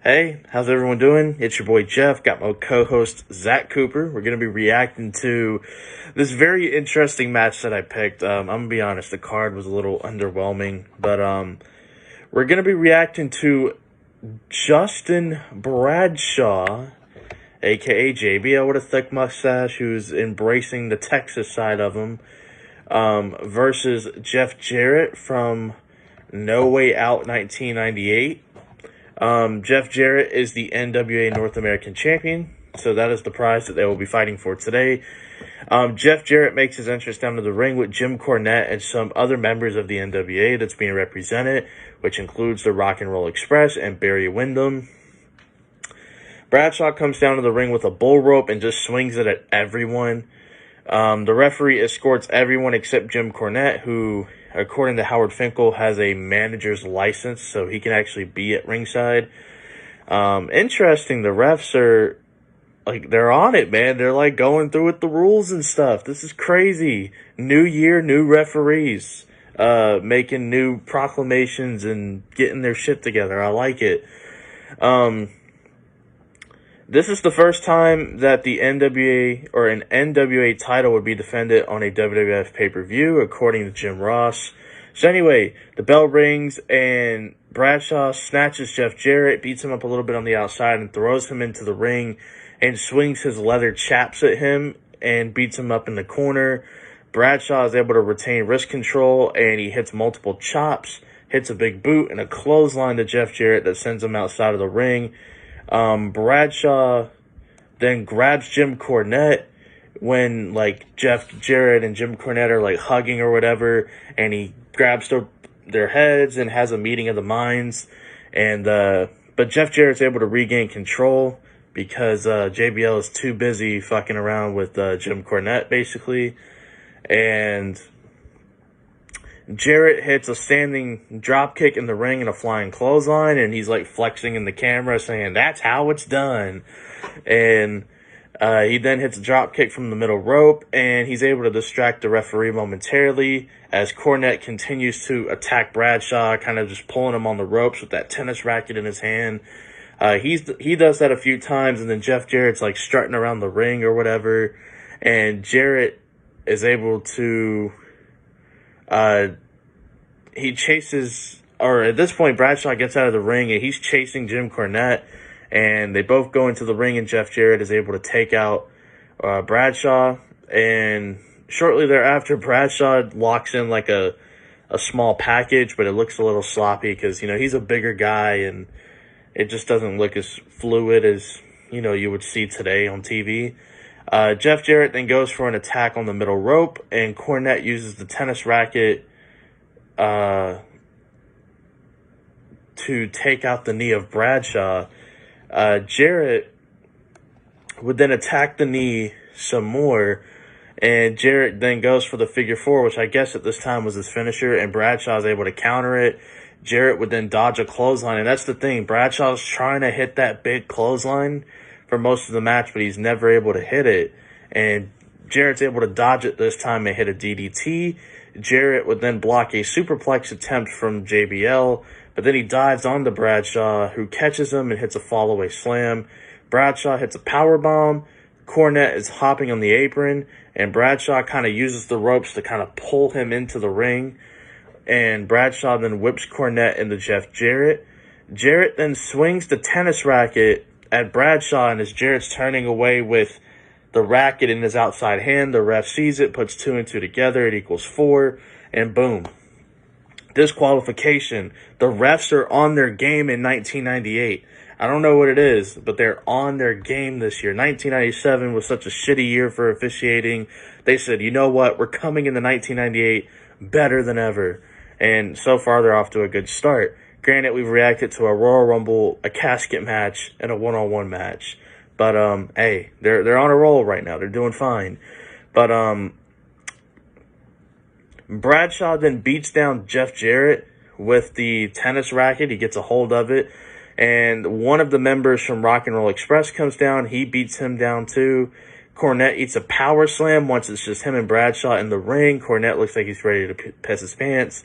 Hey, how's everyone doing? It's your boy Jeff. Got my co-host Zach Cooper. We're going to be reacting to this very interesting match that I picked. I'm going to be honest, the card was a little underwhelming, but we're going to be reacting to Justin Bradshaw, aka JBL with a thick mustache, who's embracing the Texas side of him, versus Jeff Jarrett from No Way Out 1998. Jeff Jarrett is the NWA North American Champion, so that is the prize that they will be fighting for today. Jeff Jarrett makes his entrance down to the ring with Jim Cornette and some other members of the NWA that's being represented, which includes the Rock and Roll Express and Barry Windham. Bradshaw comes down to the ring with a bull rope and just swings it at everyone. The referee escorts everyone except Jim Cornette, who, according to Howard Finkel, has a manager's license, so he can actually be at ringside. Interesting, the refs are, they're on it, man. They're, going through with the rules and stuff. This is crazy. New year, new referees, making new proclamations and getting their shit together. I like it. This is the first time that the NWA or an NWA title would be defended on a WWF pay-per-view, according to Jim Ross. So anyway, the bell rings and Bradshaw snatches Jeff Jarrett, beats him up a little bit on the outside, and throws him into the ring and swings his leather chaps at him and beats him up in the corner. Bradshaw is able to retain wrist control, and he hits multiple chops, hits a big boot and a clothesline to Jeff Jarrett that sends him outside of the ring. Bradshaw then grabs Jim Cornette when, Jeff Jarrett and Jim Cornette are, hugging or whatever, and he grabs their heads and has a meeting of the minds, and, but Jeff Jarrett's able to regain control because, JBL is too busy fucking around with, Jim Cornette, basically, and Jarrett hits a standing drop kick in the ring and a flying clothesline, and he's flexing in the camera saying, "That's how it's done." And he then hits a drop kick from the middle rope, and he's able to distract the referee momentarily as Cornette continues to attack Bradshaw, kind of just pulling him on the ropes with that tennis racket in his hand. He does that a few times, and then Jeff Jarrett's strutting around the ring or whatever, and Jarrett is able to he chases, or at this point, Bradshaw gets out of the ring and he's chasing Jim Cornette, and they both go into the ring, and Jeff Jarrett is able to take out Bradshaw, and shortly thereafter, Bradshaw locks in a small package, but it looks a little sloppy because, he's a bigger guy, and it just doesn't look as fluid as, you would see today on TV. Jeff Jarrett then goes for an attack on the middle rope, and Cornette uses the tennis racket to take out the knee of Bradshaw. Jarrett would then attack the knee some more, and Jarrett then goes for the figure four, which I guess at this time was his finisher, and Bradshaw is able to counter it. Jarrett would then dodge a clothesline, and that's the thing. Bradshaw's trying to hit that big clothesline for most of the match, but he's never able to hit it. And Jarrett's able to dodge it this time and hit a DDT. Jarrett would then block a superplex attempt from JBL, but then he dives onto Bradshaw, who catches him and hits a fallaway slam. Bradshaw hits a powerbomb. Cornette is hopping on the apron, and Bradshaw kind of uses the ropes to kind of pull him into the ring. And Bradshaw then whips Cornette into Jeff Jarrett. Jarrett then swings the tennis racket at Bradshaw, and as Jarrett's turning away with the racket in his outside hand, the ref sees it, puts 2 and 2 together, it equals 4, and boom. Disqualification. The refs are on their game in 1998. I don't know what it is, but they're on their game this year. 1997 was such a shitty year for officiating. They said, you know what, we're coming into 1998 better than ever. And so far, they're off to a good start. Granted, we've reacted to a Royal Rumble, a casket match, and a one-on-one match. But, hey, they're on a roll right now. They're doing fine. But, Bradshaw then beats down Jeff Jarrett with the tennis racket. He gets a hold of it. And one of the members from Rock and Roll Express comes down. He beats him down, too. Cornette eats a power slam once it's just him and Bradshaw in the ring. Cornette looks like he's ready to piss his pants.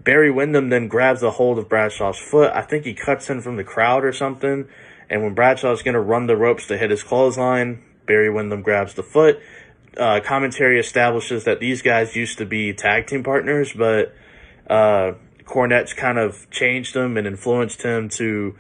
Barry Windham then grabs a hold of Bradshaw's foot. I think he cuts in from the crowd or something. And when Bradshaw's going to run the ropes to hit his clothesline, Barry Windham grabs the foot. Commentary establishes that these guys used to be tag team partners, but Cornette's kind of changed him and influenced him to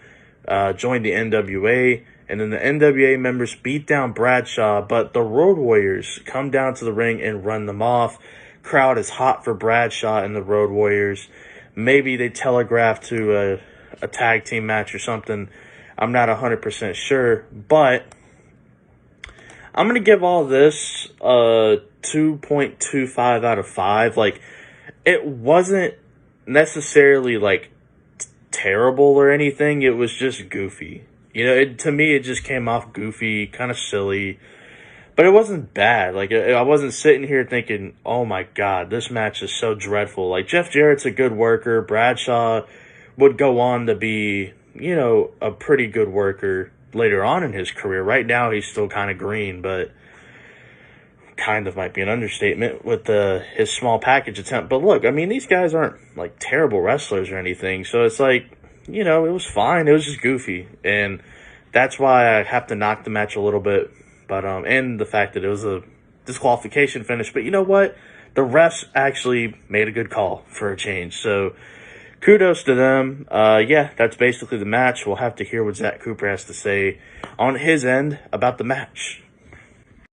join the NWA. And then the NWA members beat down Bradshaw, but the Road Warriors come down to the ring and run them off. Crowd is hot for Bradshaw and the Road Warriors. Maybe they telegraph to a tag team match or something. I'm not 100% sure, but I'm going to give all this a 2.25 out of 5. Like, it wasn't necessarily, like, terrible or anything. It was just goofy. You know, to me, it just came off goofy, kind of silly. But it wasn't bad. Like, I wasn't sitting here thinking, oh, my God, this match is so dreadful. Like, Jeff Jarrett's a good worker. Bradshaw would go on to be, you know, a pretty good worker later on in his career. Right now, he's still kind of green, but kind of might be an understatement with his small package attempt. But look, I mean, these guys aren't, like, terrible wrestlers or anything. So it's like, you know, it was fine. It was just goofy. And that's why I have to knock the match a little bit. But, and the fact that it was a disqualification finish. But you know what? The refs actually made a good call for a change. So kudos to them. Yeah, that's basically the match. We'll have to hear what Zach Cooper has to say on his end about the match.